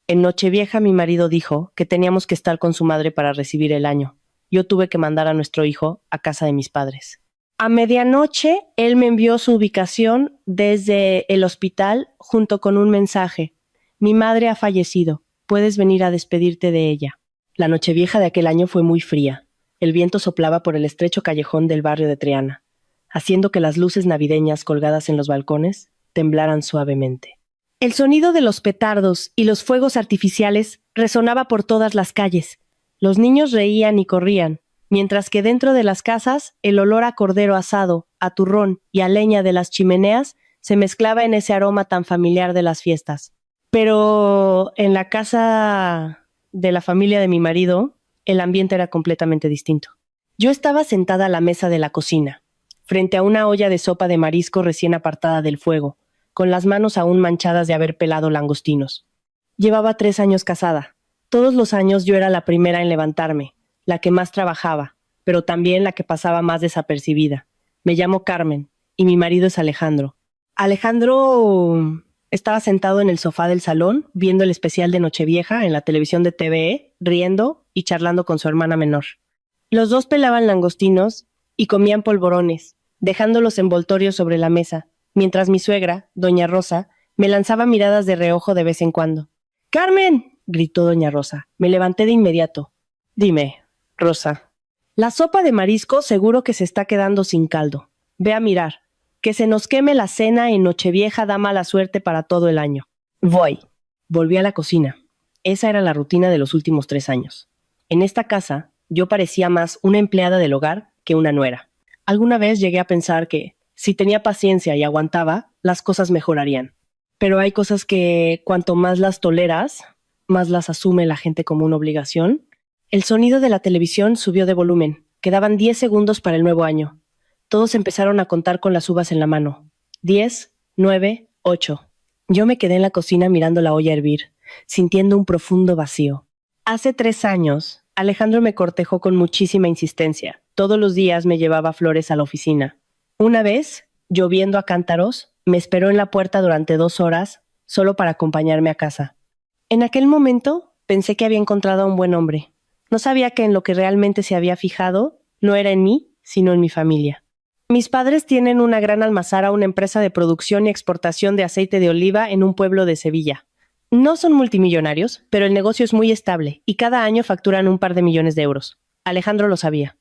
En Nochevieja mi marido dijo que teníamos que estar con su madre para recibir el año. Yo tuve que mandar a nuestro hijo a casa de mis padres. A medianoche, él me envió su ubicación desde el hospital junto con un mensaje. Mi madre ha fallecido. Puedes venir a despedirte de ella. La Nochevieja de aquel año fue muy fría. El viento soplaba por el estrecho callejón del barrio de Triana, haciendo que las luces navideñas colgadas en los balcones temblaran suavemente. El sonido de los petardos y los fuegos artificiales resonaba por todas las calles. Los niños reían y corrían, mientras que dentro de las casas el olor a cordero asado, a turrón y a leña de las chimeneas se mezclaba en ese aroma tan familiar de las fiestas. Pero en la casa de la familia de mi marido, el ambiente era completamente distinto. Yo estaba sentada a la mesa de la cocina, frente a una olla de sopa de marisco recién apartada del fuego, con las manos aún manchadas de haber pelado langostinos. Llevaba 3 años casada. Todos los años yo era la primera en levantarme, la que más trabajaba, pero también la que pasaba más desapercibida. Me llamo Carmen, y mi marido es Alejandro. Alejandro estaba sentado en el sofá del salón, viendo el especial de Nochevieja en la televisión de TVE, riendo y charlando con su hermana menor. Los dos pelaban langostinos y comían polvorones, dejando los envoltorios sobre la mesa, mientras mi suegra, doña Rosa, me lanzaba miradas de reojo de vez en cuando. ¡Carmen!, gritó doña Rosa. Me levanté de inmediato. Dime, Rosa. La sopa de marisco seguro que se está quedando sin caldo. Ve a mirar. Que se nos queme la cena en Nochevieja da mala suerte para todo el año. Voy. Volví a la cocina. Esa era la rutina de los últimos 3 años. En esta casa, yo parecía más una empleada del hogar que una nuera. Alguna vez llegué a pensar que, si tenía paciencia y aguantaba, las cosas mejorarían. Pero hay cosas que, cuanto más las toleras, más las asume la gente como una obligación. El sonido de la televisión subió de volumen. Quedaban 10 segundos para el nuevo año. Todos empezaron a contar con las uvas en la mano. 10, 9, 8. Yo me quedé en la cocina mirando la olla hervir, sintiendo un profundo vacío. Hace 3 años, Alejandro me cortejó con muchísima insistencia. Todos los días me llevaba flores a la oficina. Una vez, lloviendo a cántaros, me esperó en la puerta durante 2 horas, solo para acompañarme a casa. En aquel momento, pensé que había encontrado a un buen hombre. No sabía que en lo que realmente se había fijado no era en mí, sino en mi familia. Mis padres tienen una gran almazara, una empresa de producción y exportación de aceite de oliva en un pueblo de Sevilla. No son multimillonarios, pero el negocio es muy estable y cada año facturan un par de millones de euros. Alejandro lo sabía.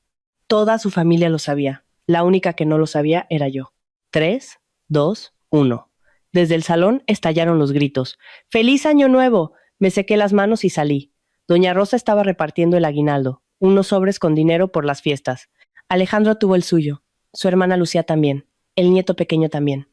Toda su familia lo sabía. La única que no lo sabía era yo. 3, 2, 1. Desde el salón estallaron los gritos. ¡Feliz Año Nuevo! Me sequé las manos y salí. Doña Rosa estaba repartiendo el aguinaldo, unos sobres con dinero por las fiestas. Alejandro tuvo el suyo. Su hermana Lucía también. El nieto pequeño también.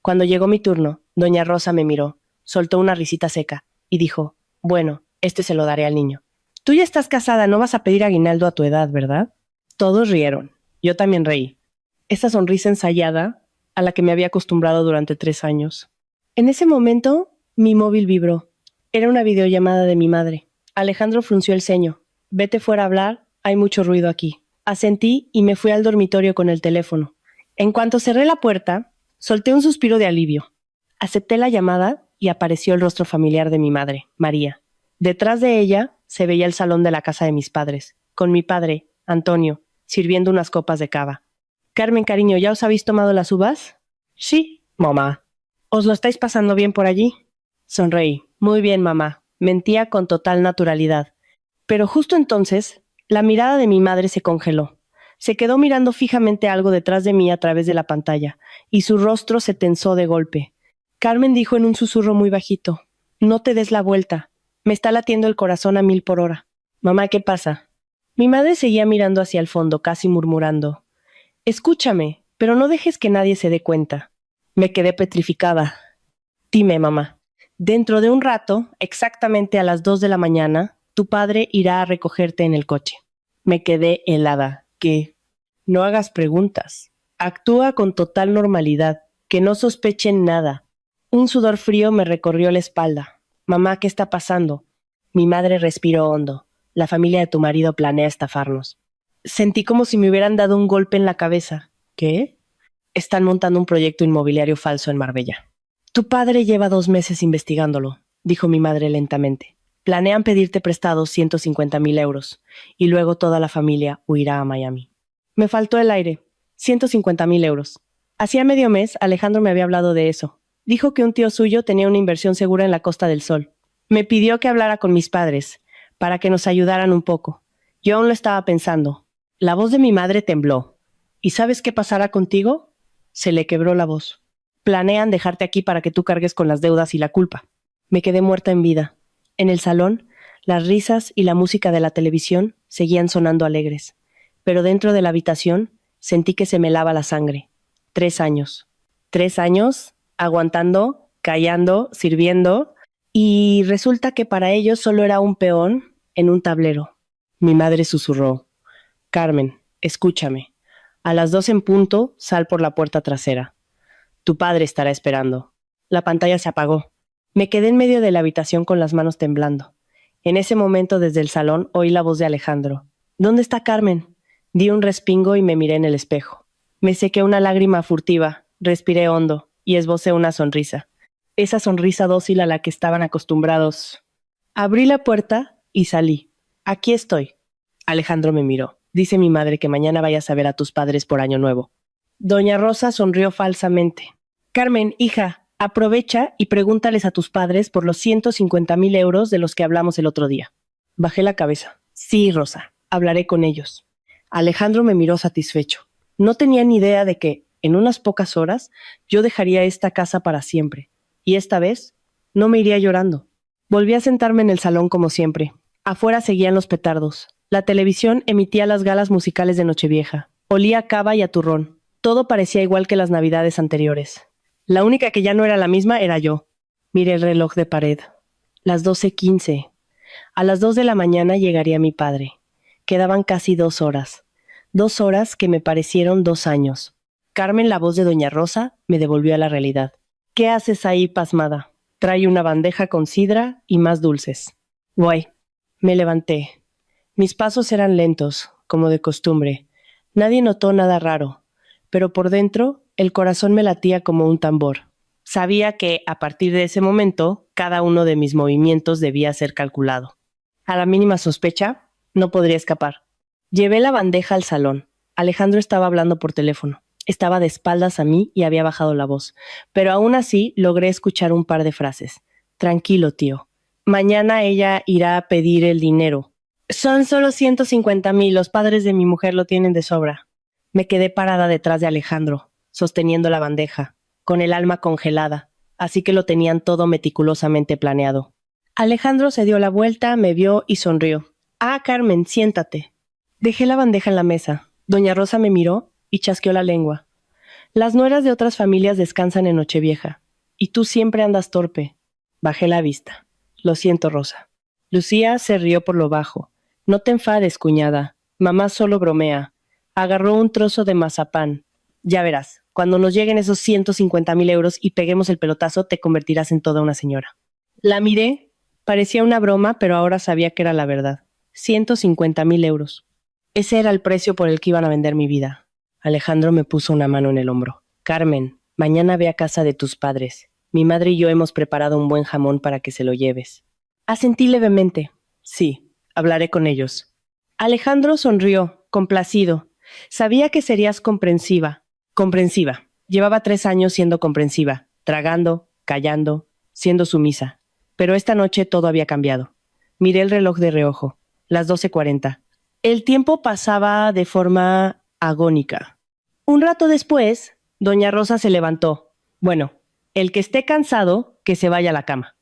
Cuando llegó mi turno, doña Rosa me miró, soltó una risita seca y dijo, bueno, este se lo daré al niño. Tú ya estás casada, no vas a pedir aguinaldo a tu edad, ¿verdad? Todos rieron. Yo también reí. Esa sonrisa ensayada a la que me había acostumbrado durante 3 años. En ese momento, mi móvil vibró. Era una videollamada de mi madre. Alejandro frunció el ceño. Vete fuera a hablar, hay mucho ruido aquí. Asentí y me fui al dormitorio con el teléfono. En cuanto cerré la puerta, solté un suspiro de alivio. Acepté la llamada y apareció el rostro familiar de mi madre, María. Detrás de ella se veía el salón de la casa de mis padres, con mi padre, Antonio, sirviendo unas copas de cava. Carmen, cariño, ¿ya os habéis tomado las uvas? Sí, mamá. ¿Os lo estáis pasando bien por allí? Sonreí. Muy bien, mamá. Mentía con total naturalidad. Pero justo entonces, la mirada de mi madre se congeló. Se quedó mirando fijamente algo detrás de mí a través de la pantalla, y su rostro se tensó de golpe. Carmen dijo en un susurro muy bajito, no te des la vuelta. Me está latiendo el corazón a 1000 por hora. Mamá, ¿qué pasa? Mi madre seguía mirando hacia el fondo, casi murmurando. Escúchame, pero no dejes que nadie se dé cuenta. Me quedé petrificada. Dime, mamá. Dentro de un rato, exactamente a las 2 de la mañana, tu padre irá a recogerte en el coche. Me quedé helada. ¿Qué? No hagas preguntas. Actúa con total normalidad. Que no sospechen nada. Un sudor frío me recorrió la espalda. Mamá, ¿qué está pasando? Mi madre respiró hondo. La familia de tu marido planea estafarnos. Sentí como si me hubieran dado un golpe en la cabeza. ¿Qué? Están montando un proyecto inmobiliario falso en Marbella. Tu padre lleva 2 meses investigándolo. dijo mi madre lentamente. Planean pedirte prestados 150,000 euros y luego toda la familia huirá a Miami. Me faltó el aire. 150,000 euros. Hacía medio mes, Alejandro me había hablado de eso. Dijo que un tío suyo tenía una inversión segura en la Costa del Sol. Me pidió que hablara con mis padres, para que nos ayudaran un poco. Yo aún lo estaba pensando. La voz de mi madre tembló. ¿Y sabes qué pasará contigo? Se le quebró la voz. Planean dejarte aquí para que tú cargues con las deudas y la culpa. Me quedé muerta en vida. En el salón, las risas y la música de la televisión seguían sonando alegres. Pero dentro de la habitación, sentí que se me helaba la sangre. 3 años. 3 años, aguantando, callando, sirviendo, y resulta que para ellos solo era un peón en un tablero. Mi madre susurró. Carmen, escúchame. A las 2 en punto, sal por la puerta trasera. Tu padre estará esperando. La pantalla se apagó. Me quedé en medio de la habitación con las manos temblando. En ese momento, desde el salón, oí la voz de Alejandro. ¿Dónde está Carmen? Di un respingo y me miré en el espejo. Me sequé una lágrima furtiva, respiré hondo y esbocé una sonrisa. Esa sonrisa dócil a la que estaban acostumbrados. Abrí la puerta y salí. Aquí estoy. Alejandro me miró. Dice mi madre que mañana vayas a ver a tus padres por Año Nuevo. Doña Rosa sonrió falsamente. Carmen, hija, aprovecha y pregúntales a tus padres por los 150,000 euros de los que hablamos el otro día. Bajé la cabeza. Sí, Rosa, hablaré con ellos. Alejandro me miró satisfecho. No tenía ni idea de que, en unas pocas horas, yo dejaría esta casa para siempre. Y esta vez, no me iría llorando. Volví a sentarme en el salón como siempre. Afuera seguían los petardos. La televisión emitía las galas musicales de Nochevieja. Olía a cava y a turrón. Todo parecía igual que las navidades anteriores. La única que ya no era la misma era yo. Miré el reloj de pared. Las 12:15. A las 2 de la mañana llegaría mi padre. Quedaban casi 2 horas. 2 horas que me parecieron 2 años. Carmen, la voz de Doña Rosa, me devolvió a la realidad. ¿Qué haces ahí, pasmada? Trae una bandeja con sidra y más dulces. Voy. Me levanté. Mis pasos eran lentos, como de costumbre. Nadie notó nada raro, pero por dentro el corazón me latía como un tambor. Sabía que, a partir de ese momento, cada uno de mis movimientos debía ser calculado. A la mínima sospecha, no podría escapar. Llevé la bandeja al salón. Alejandro estaba hablando por teléfono. Estaba de espaldas a mí y había bajado la voz, pero aún así logré escuchar un par de frases. Tranquilo, tío. Mañana ella irá a pedir el dinero. Son solo 150,000, los padres de mi mujer lo tienen de sobra. Me quedé parada detrás de Alejandro, sosteniendo la bandeja, con el alma congelada, así que lo tenían todo meticulosamente planeado. Alejandro se dio la vuelta, me vio y sonrió. Ah, Carmen, siéntate. Dejé la bandeja en la mesa. Doña Rosa me miró y chasqueó la lengua. Las nueras de otras familias descansan en Nochevieja, y tú siempre andas torpe. Bajé la vista. Lo siento, Rosa. Lucía se rió por lo bajo. No te enfades, cuñada. Mamá solo bromea. Agarró un trozo de mazapán. Ya verás, cuando nos lleguen esos 150,000 euros y peguemos el pelotazo, te convertirás en toda una señora. La miré. Parecía una broma, pero ahora sabía que era la verdad. 150,000 euros. Ese era el precio por el que iban a vender mi vida. Alejandro me puso una mano en el hombro. Carmen, mañana ve a casa de tus padres. Mi madre y yo hemos preparado un buen jamón para que se lo lleves. Asentí levemente. Sí, hablaré con ellos. Alejandro sonrió, complacido. Sabía que serías comprensiva. Comprensiva. Llevaba 3 años siendo comprensiva, tragando, callando, siendo sumisa. Pero esta noche todo había cambiado. Miré el reloj de reojo. Las 12:40. El tiempo pasaba de forma agónica. Un rato después, Doña Rosa se levantó. Bueno, el que esté cansado, que se vaya a la cama.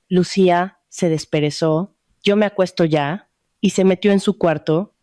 Lucía se desperezó. Yo me acuesto ya. Y se metió en su cuarto.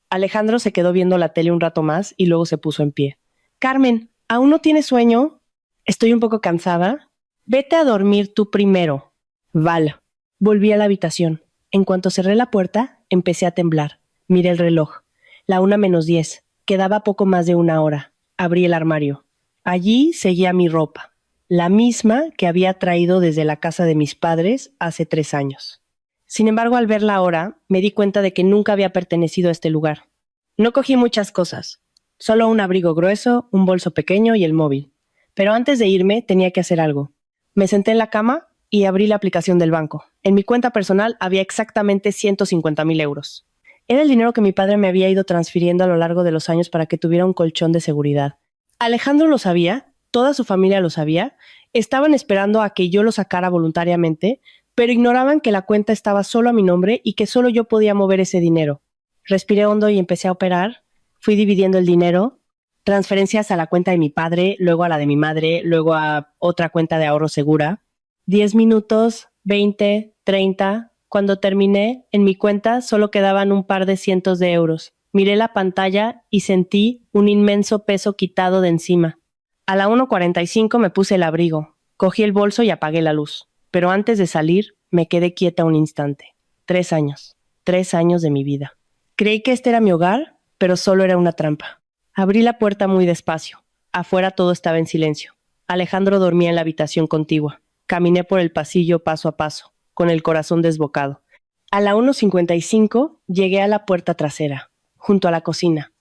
Alejandro se quedó viendo la tele un rato más y luego se puso en pie. Carmen, ¿aún no tienes sueño? Estoy un poco cansada. Vete a dormir tú primero. Val. Volví a la habitación. En cuanto cerré la puerta, empecé a temblar. Miré el reloj. La 1:10. Quedaba poco más de 1 hora. Abrí el armario. Allí seguía mi ropa. La misma que había traído desde la casa de mis padres hace 3 años. Sin embargo, al verla ahora, me di cuenta de que nunca había pertenecido a este lugar. No cogí muchas cosas. Solo un abrigo grueso, un bolso pequeño y el móvil. Pero antes de irme, tenía que hacer algo. Me senté en la cama y abrí la aplicación del banco. En mi cuenta personal había exactamente 150,000 euros. Era el dinero que mi padre me había ido transfiriendo a lo largo de los años para que tuviera un colchón de seguridad. Alejandro lo sabía, toda su familia lo sabía, estaban esperando a que yo lo sacara voluntariamente, pero ignoraban que la cuenta estaba solo a mi nombre y que solo yo podía mover ese dinero. Respiré hondo y empecé a operar. Fui dividiendo el dinero, transferencias a la cuenta de mi padre, luego a la de mi madre, luego a otra cuenta de ahorro segura. 10 minutos, 20, 30. Cuando terminé, en mi cuenta solo quedaban un par de cientos de euros. Miré la pantalla y sentí un inmenso peso quitado de encima. A la 1:45 me puse el abrigo, cogí el bolso y apagué la luz. Pero antes de salir, me quedé quieta un instante. 3 años. 3 años de mi vida. Creí que este era mi hogar, pero solo era una trampa. Abrí la puerta muy despacio. Afuera todo estaba en silencio. Alejandro dormía en la habitación contigua. Caminé por el pasillo paso a paso, con el corazón desbocado. A la 1:55 llegué a la puerta trasera, junto a la cocina.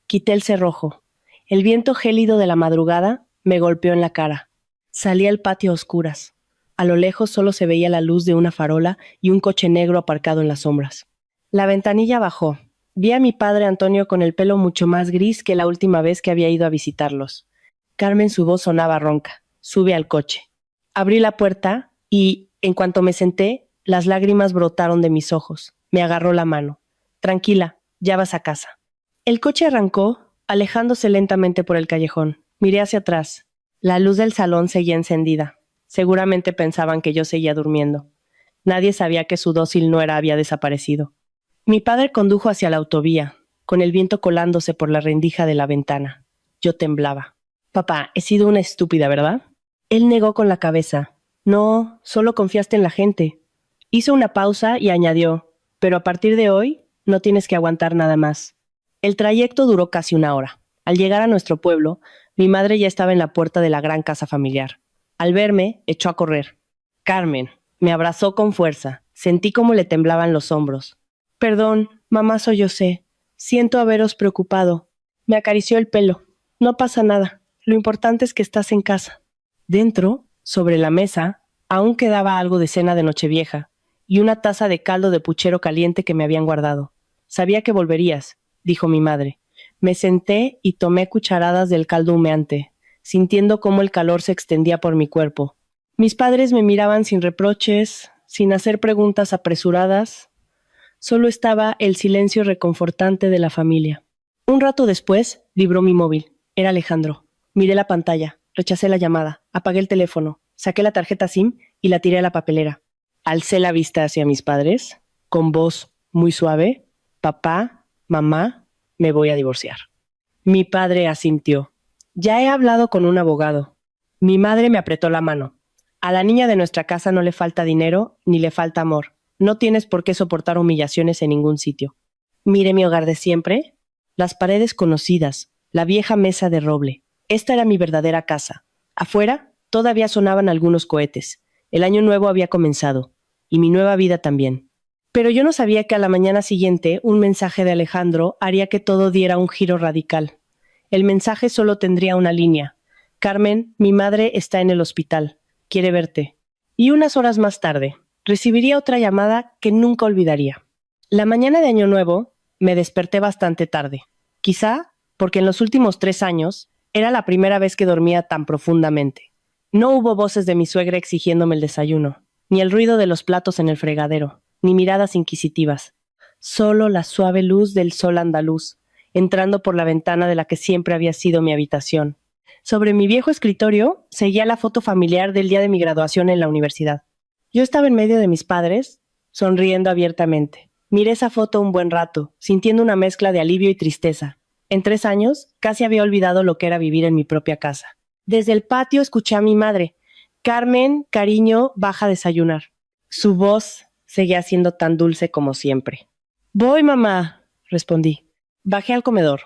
Quité el cerrojo. El viento gélido de la madrugada me golpeó en la cara. Salí al patio a oscuras. A lo lejos solo se veía la luz de una farola y un coche negro aparcado en las sombras. La ventanilla bajó. Vi a mi padre Antonio con el pelo mucho más gris que la última vez que había ido a visitarlos. Carmen, su voz sonaba ronca. Sube al coche. Abrí la puerta y, en cuanto me senté, las lágrimas brotaron de mis ojos. Me agarró la mano. Tranquila, ya vas a casa. El coche arrancó, alejándose lentamente por el callejón. Miré hacia atrás. La luz del salón seguía encendida. Seguramente pensaban que yo seguía durmiendo. Nadie sabía que su dócil nuera había desaparecido. Mi padre condujo hacia la autovía, con el viento colándose por la rendija de la ventana. Yo temblaba. Papá, he sido una estúpida, ¿verdad? Él negó con la cabeza. No, solo confiaste en la gente. Hizo una pausa y añadió, pero a partir de hoy no tienes que aguantar nada más. El trayecto duró casi 1 hora. Al llegar a nuestro pueblo, mi madre ya estaba en la puerta de la gran casa familiar. Al verme, echó a correr. Carmen me abrazó con fuerza. Sentí cómo le temblaban los hombros. Perdón, mamá, sollocé. Siento haberos preocupado. Me acarició el pelo. No pasa nada. Lo importante es que estás en casa. Dentro, sobre la mesa, aún quedaba algo de cena de Nochevieja y una taza de caldo de puchero caliente que me habían guardado. Sabía que volverías, dijo mi madre. Me senté y tomé cucharadas del caldo humeante, sintiendo cómo el calor se extendía por mi cuerpo. Mis padres me miraban sin reproches, sin hacer preguntas apresuradas. Solo estaba el silencio reconfortante de la familia. Un rato después, vibró mi móvil. Era Alejandro. Miré la pantalla, rechacé la llamada, apagué el teléfono, saqué la tarjeta SIM y la tiré a la papelera. Alcé la vista hacia mis padres, con voz muy suave. Papá, mamá, me voy a divorciar. Mi padre asintió. Ya he hablado con un abogado. Mi madre me apretó la mano. A la niña de nuestra casa no le falta dinero ni le falta amor. No tienes por qué soportar humillaciones en ningún sitio. Mire mi hogar de siempre. Las paredes conocidas, la vieja mesa de roble. Esta era mi verdadera casa. Afuera todavía sonaban algunos cohetes. El año nuevo había comenzado. Y mi nueva vida también. Pero yo no sabía que a la mañana siguiente un mensaje de Alejandro haría que todo diera un giro radical. El mensaje solo tendría una línea. Carmen, mi madre está en el hospital. Quiere verte. Y unas horas más tarde, recibiría otra llamada que nunca olvidaría. La mañana de Año Nuevo me desperté bastante tarde. Quizá porque en los últimos 3 años era la primera vez que dormía tan profundamente. No hubo voces de mi suegra exigiéndome el desayuno, ni el ruido de los platos en el fregadero, ni miradas inquisitivas. Solo la suave luz del sol andaluz, entrando por la ventana de la que siempre había sido mi habitación. Sobre mi viejo escritorio seguía la foto familiar del día de mi graduación en la universidad. Yo estaba en medio de mis padres, sonriendo abiertamente. Miré esa foto un buen rato, sintiendo una mezcla de alivio y tristeza. En 3 años, casi había olvidado lo que era vivir en mi propia casa. Desde el patio escuché a mi madre. Carmen, cariño, baja a desayunar. Su voz seguía siendo tan dulce como siempre. Voy, mamá, respondí. Bajé al comedor.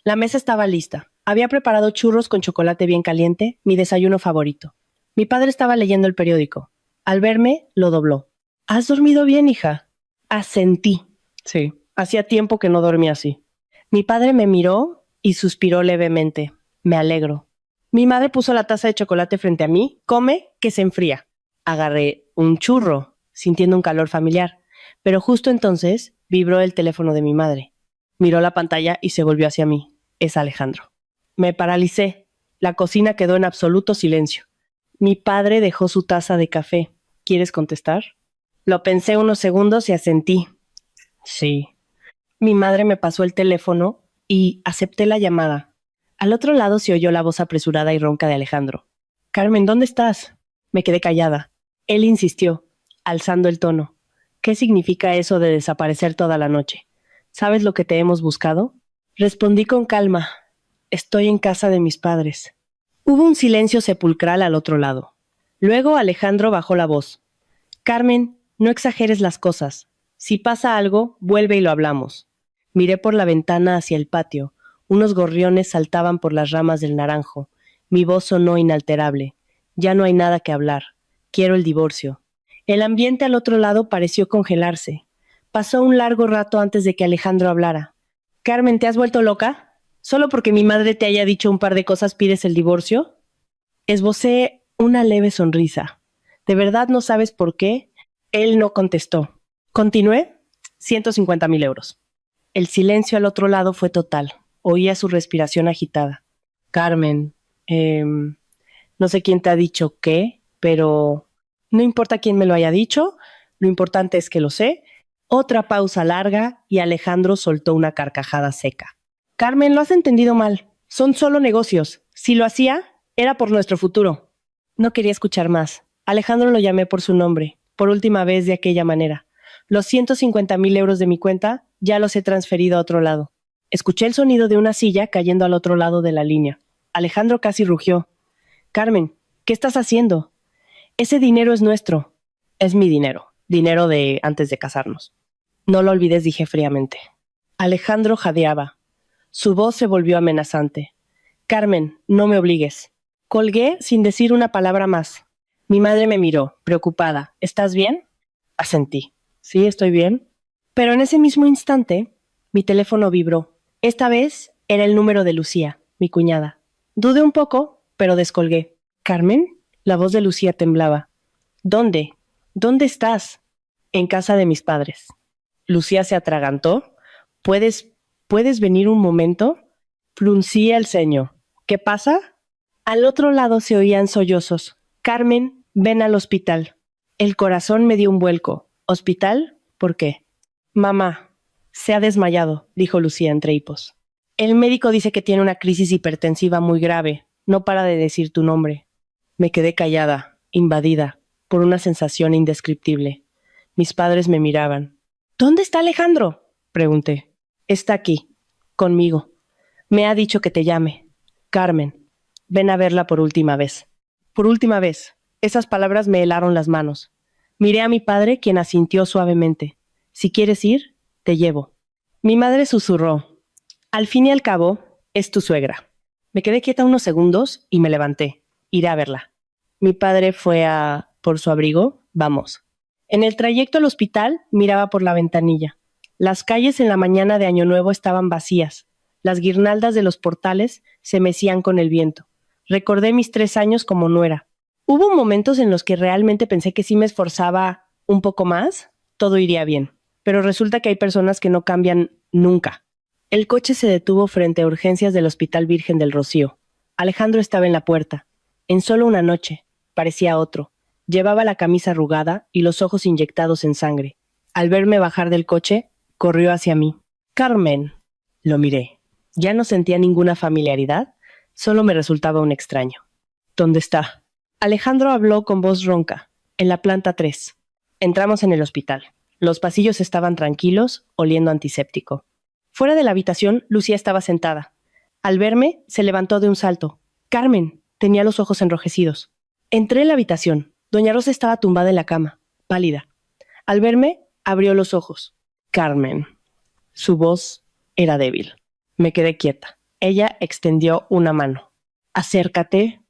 La mesa estaba lista. Había preparado churros con chocolate bien caliente, mi desayuno favorito. Mi padre estaba leyendo el periódico. Al verme, lo dobló. ¿Has dormido bien, hija? Asentí. Sí, hacía tiempo que no dormía así. Mi padre me miró y suspiró levemente. Me alegro. Mi madre puso la taza de chocolate frente a mí. Come, que se enfría. Agarré un churro, sintiendo un calor familiar, pero justo entonces vibró el teléfono de mi madre. Miró la pantalla y se volvió hacia mí. Es Alejandro. Me paralicé. La cocina quedó en absoluto silencio. Mi padre dejó su taza de café. ¿Quieres contestar? Lo pensé unos segundos y asentí. Sí. Mi madre me pasó el teléfono y acepté la llamada. Al otro lado se oyó la voz apresurada y ronca de Alejandro. Carmen, ¿dónde estás? Me quedé callada. Él insistió, alzando el tono. ¿Qué significa eso de desaparecer toda la noche? ¿Sabes lo que te hemos buscado? Respondí con calma. Estoy en casa de mis padres. Hubo un silencio sepulcral al otro lado. Luego Alejandro bajó la voz. Carmen, no exageres las cosas. Si pasa algo, vuelve y lo hablamos. Miré por la ventana hacia el patio. Unos gorriones saltaban por las ramas del naranjo. Mi voz sonó inalterable. Ya no hay nada que hablar. Quiero el divorcio. El ambiente al otro lado pareció congelarse. Pasó un largo rato antes de que Alejandro hablara. Carmen, ¿te has vuelto loca? ¿Solo porque mi madre te haya dicho un par de cosas pides el divorcio? Esbocé una leve sonrisa. ¿De verdad no sabes por qué? Él no contestó. Continué. 150,000 euros. El silencio al otro lado fue total. Oía su respiración agitada. Carmen, no sé quién te ha dicho qué, pero no importa quién me lo haya dicho, lo importante es que lo sé. Otra pausa larga y Alejandro soltó una carcajada seca. Carmen, lo has entendido mal. Son solo negocios. Si lo hacía, era por nuestro futuro. No quería escuchar más. Alejandro lo llamé por su nombre, por última vez de aquella manera. Los 150,000 euros de mi cuenta ya los he transferido a otro lado. Escuché el sonido de una silla cayendo al otro lado de la línea. Alejandro casi rugió. Carmen, ¿qué estás haciendo? Ese dinero es nuestro. Es mi dinero. Dinero de antes de casarnos. No lo olvides, dije fríamente. Alejandro jadeaba. Su voz se volvió amenazante. Carmen, no me obligues. Colgué sin decir una palabra más. Mi madre me miró, preocupada. ¿Estás bien? Asentí. Sí, estoy bien. Pero en ese mismo instante, mi teléfono vibró. Esta vez era el número de Lucía, mi cuñada. Dudé un poco, pero descolgué. ¿Carmen? La voz de Lucía temblaba. ¿Dónde? ¿Dónde estás? En casa de mis padres. Lucía se atragantó. ¿Puedes venir un momento? Fruncía el ceño. ¿Qué pasa? Al otro lado se oían sollozos. Carmen, ven al hospital. El corazón me dio un vuelco. ¿Hospital? ¿Por qué? Mamá, se ha desmayado, dijo Lucía entre hipos. El médico dice que tiene una crisis hipertensiva muy grave. No para de decir tu nombre. Me quedé callada, invadida, por una sensación indescriptible. Mis padres me miraban. ¿Dónde está Alejandro? Pregunté. Está aquí, conmigo. Me ha dicho que te llame. Carmen, ven a verla por última vez. Por última vez. Esas palabras me helaron las manos. Miré a mi padre, quien asintió suavemente. Si quieres ir, te llevo. Mi madre susurró. Al fin y al cabo, es tu suegra. Me quedé quieta unos segundos y me levanté. Iré a verla. Mi padre fue por su abrigo. Vamos. En el trayecto al hospital miraba por la ventanilla. Las calles en la mañana de Año Nuevo estaban vacías. Las guirnaldas de los portales se mecían con el viento. Recordé mis 3 años como nuera. Hubo momentos en los que realmente pensé que si me esforzaba un poco más, todo iría bien. Pero resulta que hay personas que no cambian nunca. El coche se detuvo frente a urgencias del Hospital Virgen del Rocío. Alejandro estaba en la puerta. En solo una noche, parecía otro. Llevaba la camisa arrugada y los ojos inyectados en sangre. Al verme bajar del coche, corrió hacia mí. Carmen. Lo miré. Ya no sentía ninguna familiaridad, solo me resultaba un extraño. ¿Dónde está? Alejandro habló con voz ronca. En la planta 3. Entramos en el hospital. Los pasillos estaban tranquilos, oliendo antiséptico. Fuera de la habitación, Lucía estaba sentada. Al verme, se levantó de un salto. Carmen. Tenía los ojos enrojecidos. Entré en la habitación. Doña Rosa estaba tumbada en la cama, pálida. Al verme, abrió los ojos. Carmen. Su voz era débil. Me quedé quieta. Ella extendió una mano. Acércate.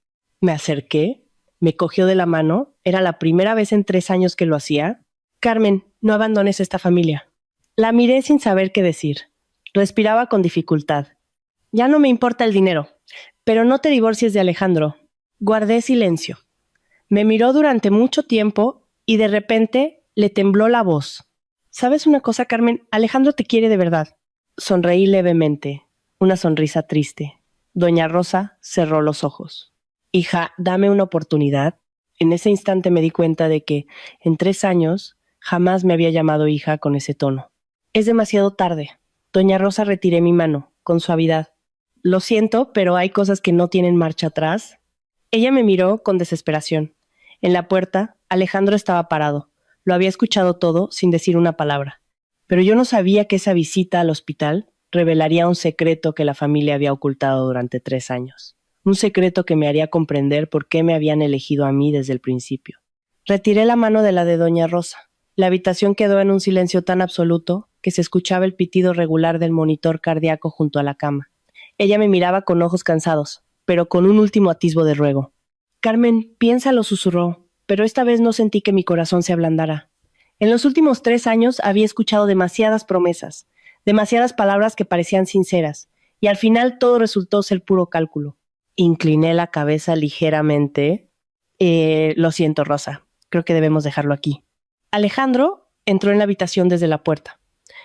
Me acerqué. Me cogió de la mano. Era la primera vez en 3 años que lo hacía. Carmen, no abandones esta familia. La miré sin saber qué decir. Respiraba con dificultad. Ya no me importa el dinero, pero no te divorcies de Alejandro. Guardé silencio. Me miró durante mucho tiempo y de repente le tembló la voz. ¿Sabes una cosa, Carmen? Alejandro te quiere de verdad. Sonreí levemente, una sonrisa triste. Doña Rosa cerró los ojos. Hija, dame una oportunidad. En ese instante me di cuenta de que, en 3 años, jamás me había llamado hija con ese tono. Es demasiado tarde. Doña Rosa, retiré mi mano, con suavidad. Lo siento, pero hay cosas que no tienen marcha atrás. Ella me miró con desesperación. En la puerta, Alejandro estaba parado. Lo había escuchado todo sin decir una palabra. Pero yo no sabía que esa visita al hospital revelaría un secreto que la familia había ocultado durante 3 años. Un secreto que me haría comprender por qué me habían elegido a mí desde el principio. Retiré la mano de la de Doña Rosa. La habitación quedó en un silencio tan absoluto que se escuchaba el pitido regular del monitor cardíaco junto a la cama. Ella me miraba con ojos cansados, pero con un último atisbo de ruego. Carmen, piénsalo, susurró, pero esta vez no sentí que mi corazón se ablandara. En los últimos 3 años había escuchado demasiadas promesas, demasiadas palabras que parecían sinceras, y al final todo resultó ser puro cálculo. Incliné la cabeza ligeramente. Lo siento, Rosa, creo que debemos dejarlo aquí. Alejandro entró en la habitación desde la puerta.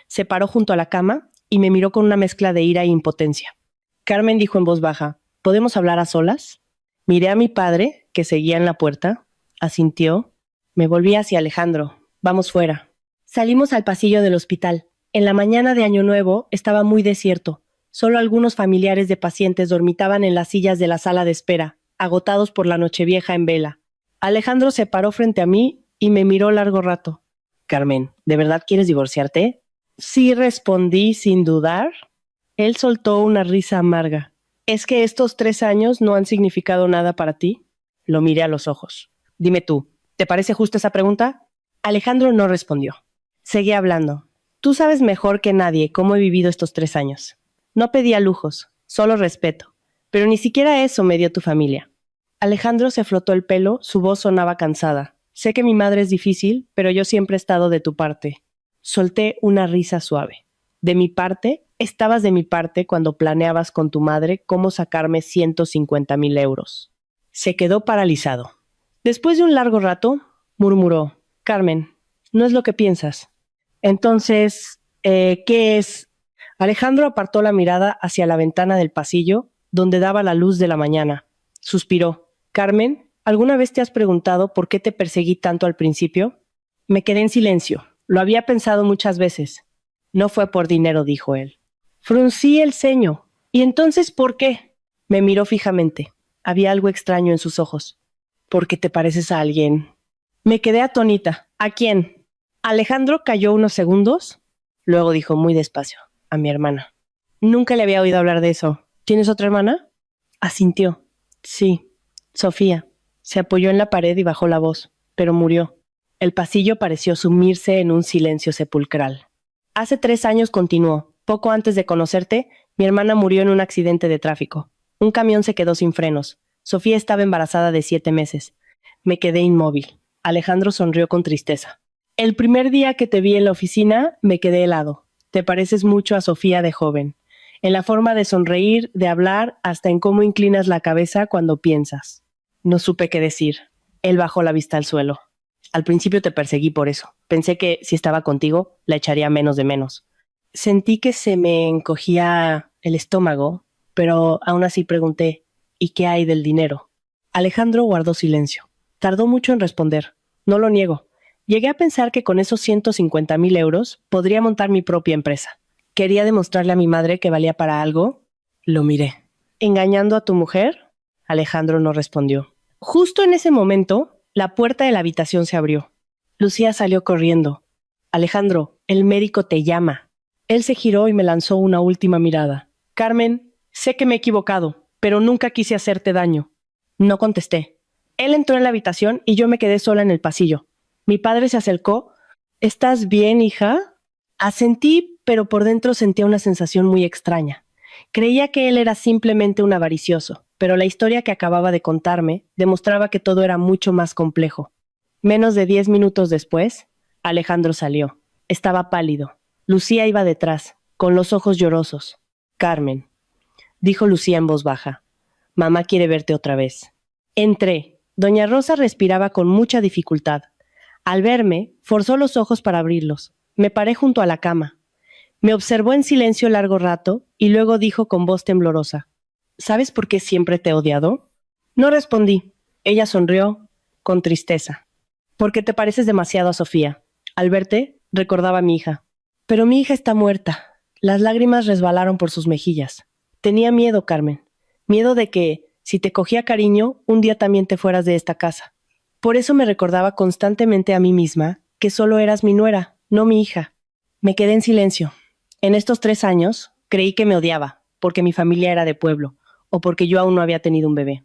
Se paró junto a la cama y me miró con una mezcla de ira e impotencia. Carmen dijo en voz baja, ¿podemos hablar a solas? Miré a mi padre, que seguía en la puerta, asintió. Me volví hacia Alejandro. Vamos fuera. Salimos al pasillo del hospital. En la mañana de Año Nuevo estaba muy desierto. Solo algunos familiares de pacientes dormitaban en las sillas de la sala de espera, agotados por la Nochevieja en vela. Alejandro se paró frente a mí y me miró largo rato. Carmen, ¿de verdad quieres divorciarte? Sí, respondí sin dudar. Él soltó una risa amarga. ¿Es que estos 3 años no han significado nada para ti? Lo miré a los ojos. Dime tú, ¿te parece justa esa pregunta? Alejandro no respondió. Seguí hablando. Tú sabes mejor que nadie cómo he vivido estos 3 años. No pedía lujos, solo respeto. Pero ni siquiera eso me dio tu familia. Alejandro se frotó el pelo, su voz sonaba cansada. Sé que mi madre es difícil, pero yo siempre he estado de tu parte. Solté una risa suave. ¿De mi parte? Estabas de mi parte cuando planeabas con tu madre cómo sacarme 150,000 euros. Se quedó paralizado. Después de un largo rato, murmuró, Carmen, no es lo que piensas. Entonces, ¿qué es? Alejandro apartó la mirada hacia la ventana del pasillo, donde daba la luz de la mañana. Suspiró. Carmen, ¿alguna vez te has preguntado por qué te perseguí tanto al principio? Me quedé en silencio. Lo había pensado muchas veces. No fue por dinero, dijo él. Fruncí el ceño. ¿Y entonces por qué? Me miró fijamente. Había algo extraño en sus ojos. ¿Porque te pareces a alguien? Me quedé atónita. ¿A quién? Alejandro calló unos segundos. Luego dijo muy despacio. A mi hermana. Nunca le había oído hablar de eso. ¿Tienes otra hermana? Asintió. Sí, Sofía. Se apoyó en la pared y bajó la voz, pero murió. El pasillo pareció sumirse en un silencio sepulcral. Hace 3 años continuó. Poco antes de conocerte, mi hermana murió en un accidente de tráfico. Un camión se quedó sin frenos. Sofía estaba embarazada de 7 meses. Me quedé inmóvil. Alejandro sonrió con tristeza. El primer día que te vi en la oficina, me quedé helado. Te pareces mucho a Sofía de joven. En la forma de sonreír, de hablar, hasta en cómo inclinas la cabeza cuando piensas. No supe qué decir. Él bajó la vista al suelo. Al principio te perseguí por eso. Pensé que si estaba contigo, la echaría menos de menos. Sentí que se me encogía el estómago, pero aún así pregunté, ¿y qué hay del dinero? Alejandro guardó silencio. Tardó mucho en responder. No lo niego. Llegué a pensar que con esos 150,000 euros podría montar mi propia empresa. ¿Quería demostrarle a mi madre que valía para algo? Lo miré. ¿Engañando a tu mujer? Alejandro no respondió. Justo en ese momento, la puerta de la habitación se abrió. Lucía salió corriendo. Alejandro, el médico te llama. Él se giró y me lanzó una última mirada. Carmen, sé que me he equivocado, pero nunca quise hacerte daño. No contesté. Él entró en la habitación y yo me quedé sola en el pasillo. Mi padre se acercó. ¿Estás bien, hija? Asentí, pero por dentro sentía una sensación muy extraña. Creía que él era simplemente un avaricioso, pero la historia que acababa de contarme demostraba que todo era mucho más complejo. Menos de 10 minutos después, Alejandro salió. Estaba pálido. Lucía iba detrás, con los ojos llorosos. Carmen, dijo Lucía en voz baja. Mamá quiere verte otra vez. Entré. Doña Rosa respiraba con mucha dificultad. Al verme, forzó los ojos para abrirlos. Me paré junto a la cama. Me observó en silencio largo rato y luego dijo con voz temblorosa: ¿Sabes por qué siempre te he odiado? No respondí. Ella sonrió, con tristeza. Porque te pareces demasiado a Sofía. Al verte, recordaba a mi hija. Pero mi hija está muerta. Las lágrimas resbalaron por sus mejillas. Tenía miedo, Carmen. Miedo de que, si te cogía cariño, un día también te fueras de esta casa. Por eso me recordaba constantemente a mí misma que solo eras mi nuera, no mi hija. Me quedé en silencio. En estos 3 años, creí que me odiaba, porque mi familia era de pueblo, o porque yo aún no había tenido un bebé.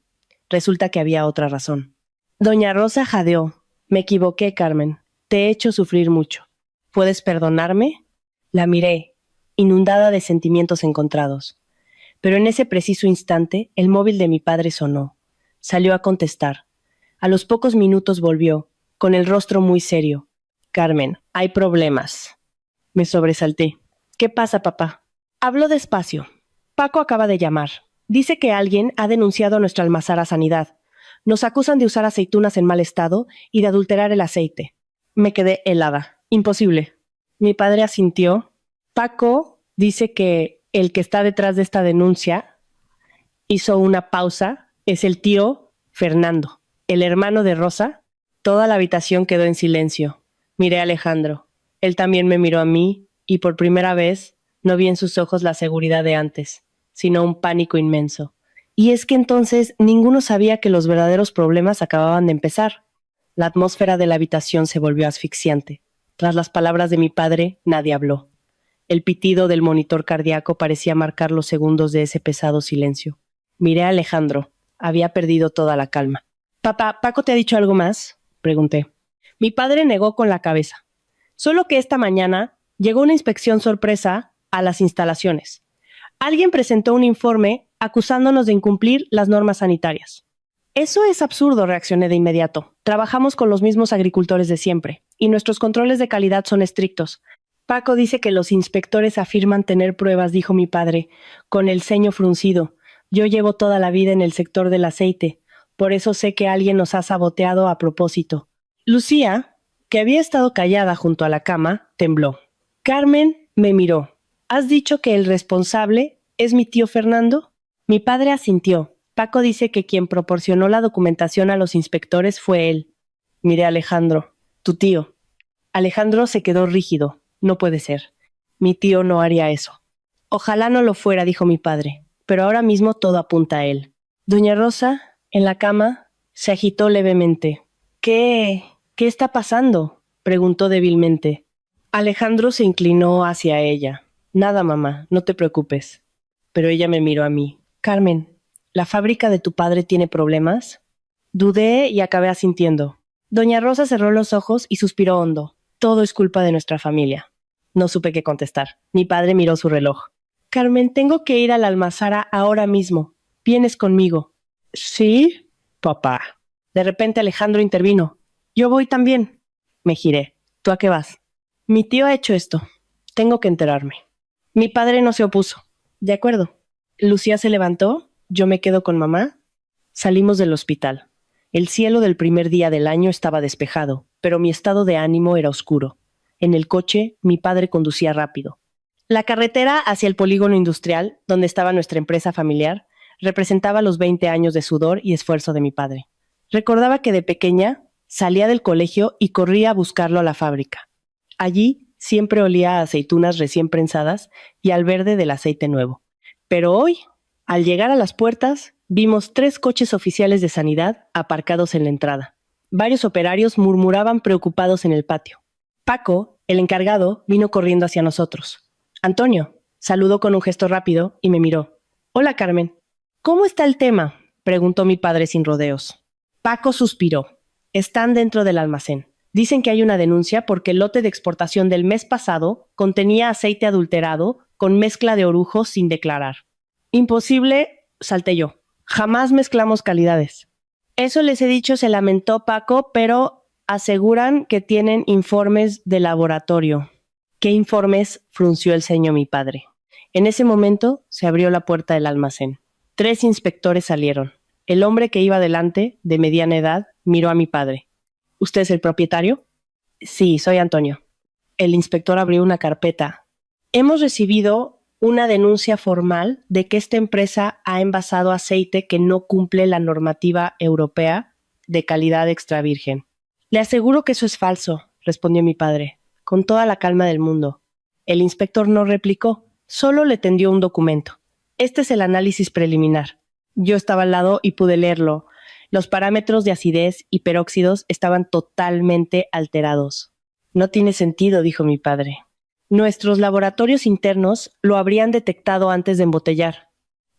Resulta que había otra razón. Doña Rosa jadeó. Me equivoqué, Carmen. Te he hecho sufrir mucho. ¿Puedes perdonarme? La miré, inundada de sentimientos encontrados. Pero en ese preciso instante, el móvil de mi padre sonó. Salió a contestar. A los pocos minutos volvió, con el rostro muy serio. Carmen, hay problemas. Me sobresalté. ¿Qué pasa, papá? Habló despacio. Paco acaba de llamar. Dice que alguien ha denunciado a nuestra almazara Sanidad. Nos acusan de usar aceitunas en mal estado y de adulterar el aceite. Me quedé helada. Imposible. Mi padre asintió. Paco dice que el que está detrás de esta denuncia hizo una pausa. Es el tío Fernando, el hermano de Rosa. Toda la habitación quedó en silencio. Miré a Alejandro. Él también me miró a mí y por primera vez no vi en sus ojos la seguridad de antes, sino un pánico inmenso. Y es que entonces ninguno sabía que los verdaderos problemas acababan de empezar. La atmósfera de la habitación se volvió asfixiante. Tras las palabras de mi padre, nadie habló. El pitido del monitor cardíaco parecía marcar los segundos de ese pesado silencio. Miré a Alejandro. Había perdido toda la calma. Papá, ¿Paco te ha dicho algo más?, pregunté. Mi padre negó con la cabeza. Solo que esta mañana llegó una inspección sorpresa a las instalaciones. Alguien presentó un informe acusándonos de incumplir las normas sanitarias. Eso es absurdo, reaccioné de inmediato. Trabajamos con los mismos agricultores de siempre, y nuestros controles de calidad son estrictos. Paco dice que los inspectores afirman tener pruebas, dijo mi padre, con el ceño fruncido. Yo llevo toda la vida en el sector del aceite, por eso sé que alguien nos ha saboteado a propósito. Lucía, que había estado callada junto a la cama, tembló. Carmen me miró. ¿Has dicho que el responsable es mi tío Fernando? Mi padre asintió. Paco dice que quien proporcionó la documentación a los inspectores fue él. Miré a Alejandro. Tu tío. Alejandro se quedó rígido. No puede ser. Mi tío no haría eso. Ojalá no lo fuera, dijo mi padre, pero ahora mismo todo apunta a él. Doña Rosa, en la cama, se agitó levemente. ¿Qué está pasando?, preguntó débilmente. Alejandro se inclinó hacia ella. Nada, mamá, no te preocupes. Pero ella me miró a mí. Carmen, ¿la fábrica de tu padre tiene problemas? Dudé y acabé asintiendo. Doña Rosa cerró los ojos y suspiró hondo. Todo es culpa de nuestra familia. No supe qué contestar. Mi padre miró su reloj. Carmen, tengo que ir a la almazara ahora mismo. ¿Vienes conmigo? ¿Sí, papá? De repente Alejandro intervino. Yo voy también. Me giré. ¿Tú a qué vas? Mi tío ha hecho esto. Tengo que enterarme. Mi padre no se opuso. De acuerdo. Lucía se levantó. Yo me quedo con mamá. Salimos del hospital. El cielo del primer día del año estaba despejado, pero mi estado de ánimo era oscuro. En el coche, mi padre conducía rápido. La carretera hacia el polígono industrial, donde estaba nuestra empresa familiar, representaba los 20 años de sudor y esfuerzo de mi padre. Recordaba que de pequeña salía del colegio y corría a buscarlo a la fábrica. Allí siempre olía a aceitunas recién prensadas y al verde del aceite nuevo. Pero hoy, al llegar a las puertas, vimos 3 coches oficiales de sanidad aparcados en la entrada. Varios operarios murmuraban preocupados en el patio. Paco, el encargado, vino corriendo hacia nosotros. Antonio, saludó con un gesto rápido y me miró. Hola, Carmen. ¿Cómo está el tema?, preguntó mi padre sin rodeos. Paco suspiró. Están dentro del almacén. Dicen que hay una denuncia porque el lote de exportación del mes pasado contenía aceite adulterado con mezcla de orujo sin declarar. Imposible, salté yo. Jamás mezclamos calidades. Eso les he dicho, se lamentó Paco, pero aseguran que tienen informes de laboratorio. ¿Qué informes?, frunció el ceño mi padre. En ese momento se abrió la puerta del almacén. 3 inspectores salieron. El hombre que iba delante, de mediana edad, miró a mi padre. ¿Usted es el propietario? Sí, soy Antonio. El inspector abrió una carpeta. Hemos recibido una denuncia formal de que esta empresa ha envasado aceite que no cumple la normativa europea de calidad extra virgen. Le aseguro que eso es falso, respondió mi padre, con toda la calma del mundo. El inspector no replicó, solo le tendió un documento. Este es el análisis preliminar. Yo estaba al lado y pude leerlo. Los parámetros de acidez y peróxidos estaban totalmente alterados. No tiene sentido, dijo mi padre. Nuestros laboratorios internos lo habrían detectado antes de embotellar.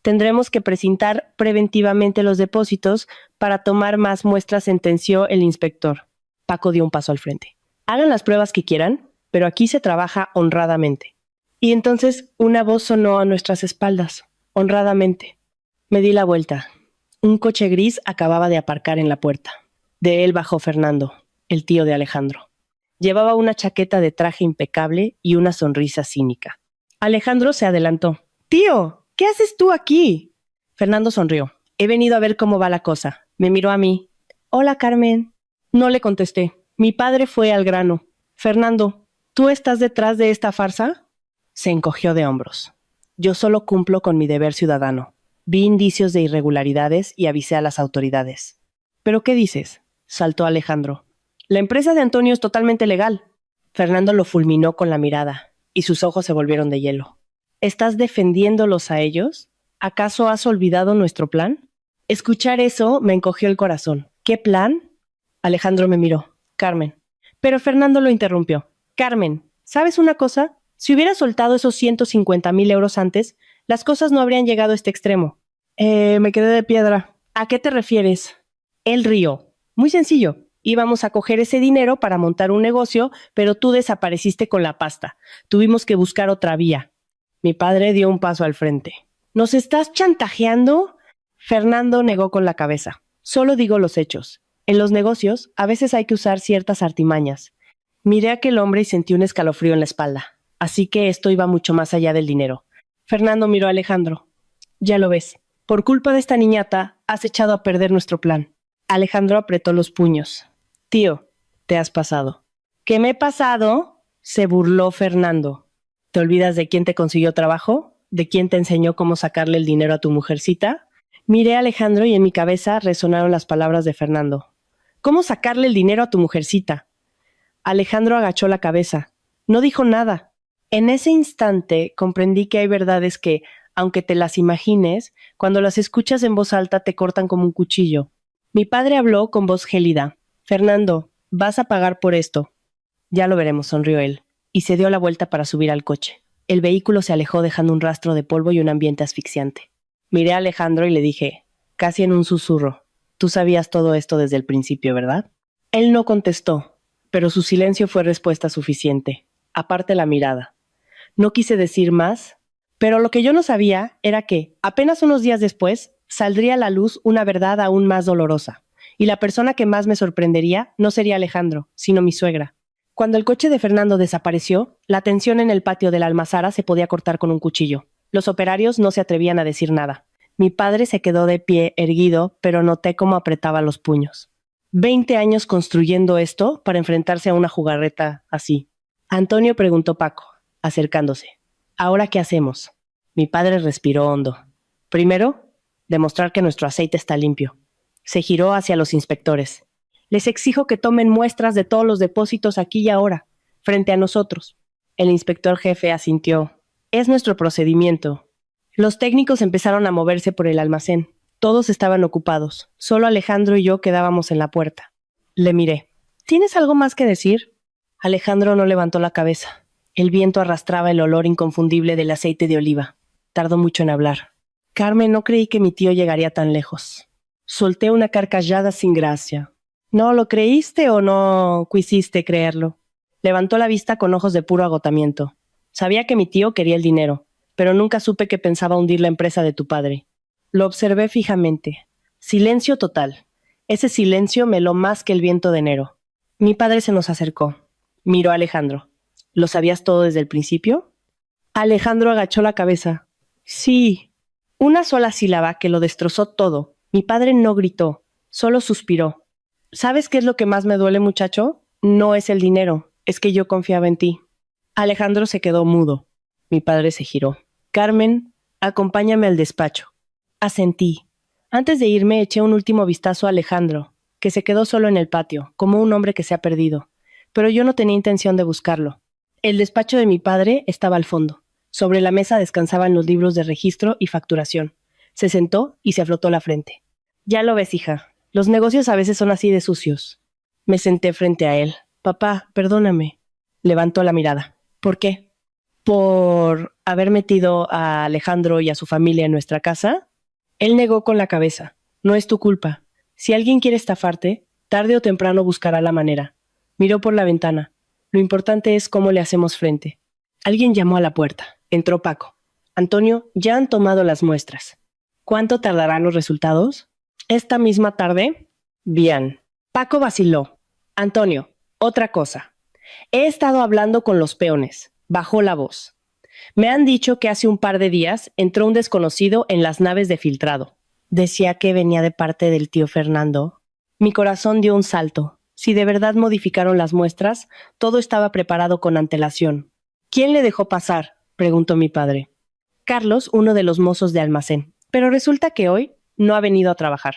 Tendremos que precintar preventivamente los depósitos para tomar más muestras, sentenció el inspector. Paco dio un paso al frente. Hagan las pruebas que quieran, pero aquí se trabaja honradamente. Y entonces una voz sonó a nuestras espaldas. Honradamente. Me di la vuelta. Un coche gris acababa de aparcar en la puerta. De él bajó Fernando, el tío de Alejandro. Llevaba una chaqueta de traje impecable y una sonrisa cínica. Alejandro se adelantó. «Tío, ¿qué haces tú aquí?» Fernando sonrió. «He venido a ver cómo va la cosa». Me miró a mí. «Hola, Carmen». No le contesté. Mi padre fue al grano. «Fernando, ¿tú estás detrás de esta farsa?» Se encogió de hombros. «Yo solo cumplo con mi deber ciudadano. Vi indicios de irregularidades y avisé a las autoridades». «¿Pero qué dices?», saltó Alejandro. «La empresa de Antonio es totalmente legal». Fernando lo fulminó con la mirada, y sus ojos se volvieron de hielo. ¿Estás defendiéndolos a ellos? ¿Acaso has olvidado nuestro plan? Escuchar eso me encogió el corazón. ¿Qué plan? Alejandro me miró. Carmen. Pero Fernando lo interrumpió. Carmen, ¿sabes una cosa? Si hubiera soltado esos 150,000 euros antes, las cosas no habrían llegado a este extremo. Me quedé de piedra. ¿A qué te refieres? Él rió. Muy sencillo. Íbamos a coger ese dinero para montar un negocio, pero tú desapareciste con la pasta. Tuvimos que buscar otra vía. Mi padre dio un paso al frente. ¿Nos estás chantajeando? Fernando negó con la cabeza. Solo digo los hechos. En los negocios, a veces hay que usar ciertas artimañas. Miré a aquel hombre y sentí un escalofrío en la espalda. Así que esto iba mucho más allá del dinero. Fernando miró a Alejandro. Ya lo ves. Por culpa de esta niñata, has echado a perder nuestro plan. Alejandro apretó los puños. Tío, te has pasado. ¿Qué me he pasado? Se burló Fernando. ¿Te olvidas de quién te consiguió trabajo? ¿De quién te enseñó cómo sacarle el dinero a tu mujercita? Miré a Alejandro y en mi cabeza resonaron las palabras de Fernando. ¿Cómo sacarle el dinero a tu mujercita? Alejandro agachó la cabeza. No dijo nada. En ese instante comprendí que hay verdades que, aunque te las imagines, cuando las escuchas en voz alta te cortan como un cuchillo. Mi padre habló con voz gélida. Fernando, vas a pagar por esto. Ya lo veremos, sonrió él, y se dio la vuelta para subir al coche. El vehículo se alejó dejando un rastro de polvo y un ambiente asfixiante. Miré a Alejandro y le dije, casi en un susurro, tú sabías todo esto desde el principio, ¿verdad? Él no contestó, pero su silencio fue respuesta suficiente. Aparte la mirada. No quise decir más, pero lo que yo no sabía era que, apenas unos días después, saldría a la luz una verdad aún más dolorosa. Y la persona que más me sorprendería no sería Alejandro, sino mi suegra. Cuando el coche de Fernando desapareció, la tensión en el patio de la almazara se podía cortar con un cuchillo. Los operarios no se atrevían a decir nada. Mi padre se quedó de pie, erguido, pero noté cómo apretaba los puños. 20 años construyendo esto para enfrentarse a una jugarreta así. Antonio, preguntó Paco, acercándose. ¿Ahora qué hacemos? Mi padre respiró hondo. Primero, demostrar que nuestro aceite está limpio. Se giró hacia los inspectores. Les exijo que tomen muestras de todos los depósitos aquí y ahora, frente a nosotros. El inspector jefe asintió. Es nuestro procedimiento. Los técnicos empezaron a moverse por el almacén. Todos estaban ocupados. Solo Alejandro y yo quedábamos en la puerta. Le miré. ¿Tienes algo más que decir? Alejandro no levantó la cabeza. El viento arrastraba el olor inconfundible del aceite de oliva. Tardó mucho en hablar. Carmen, no creí que mi tío llegaría tan lejos. Solté una carcajada sin gracia. ¿No lo creíste o no quisiste creerlo? Levantó la vista con ojos de puro agotamiento. Sabía que mi tío quería el dinero, pero nunca supe que pensaba hundir la empresa de tu padre. Lo observé fijamente. Silencio total. Ese silencio me heló más que el viento de enero. Mi padre se nos acercó. Miró a Alejandro. ¿Lo sabías todo desde el principio? Alejandro agachó la cabeza. Sí. Una sola sílaba que lo destrozó todo. Mi padre no gritó, solo suspiró. ¿Sabes qué es lo que más me duele, muchacho? No es el dinero, es que yo confiaba en ti. Alejandro se quedó mudo. Mi padre se giró. Carmen, acompáñame al despacho. Asentí. Antes de irme eché un último vistazo a Alejandro, que se quedó solo en el patio, como un hombre que se ha perdido. Pero yo no tenía intención de buscarlo. El despacho de mi padre estaba al fondo. Sobre la mesa descansaban los libros de registro y facturación. Se sentó y se frotó la frente. Ya lo ves, hija. Los negocios a veces son así de sucios. Me senté frente a él. Papá, perdóname. Levantó la mirada. ¿Por qué? ¿Por haber metido a Alejandro y a su familia en nuestra casa? Él negó con la cabeza. No es tu culpa. Si alguien quiere estafarte, tarde o temprano buscará la manera. Miró por la ventana. Lo importante es cómo le hacemos frente. Alguien llamó a la puerta. Entró Paco. Antonio, ya han tomado las muestras. ¿Cuánto tardarán los resultados? ¿Esta misma tarde? Bien. Paco vaciló. Antonio, otra cosa. He estado hablando con los peones. Bajó la voz. Me han dicho que hace un par de días entró un desconocido en las naves de filtrado. Decía que venía de parte del tío Fernando. Mi corazón dio un salto. Si de verdad modificaron las muestras, todo estaba preparado con antelación. ¿Quién le dejó pasar?, preguntó mi padre. Carlos, uno de los mozos de almacén. Pero resulta que hoy no ha venido a trabajar.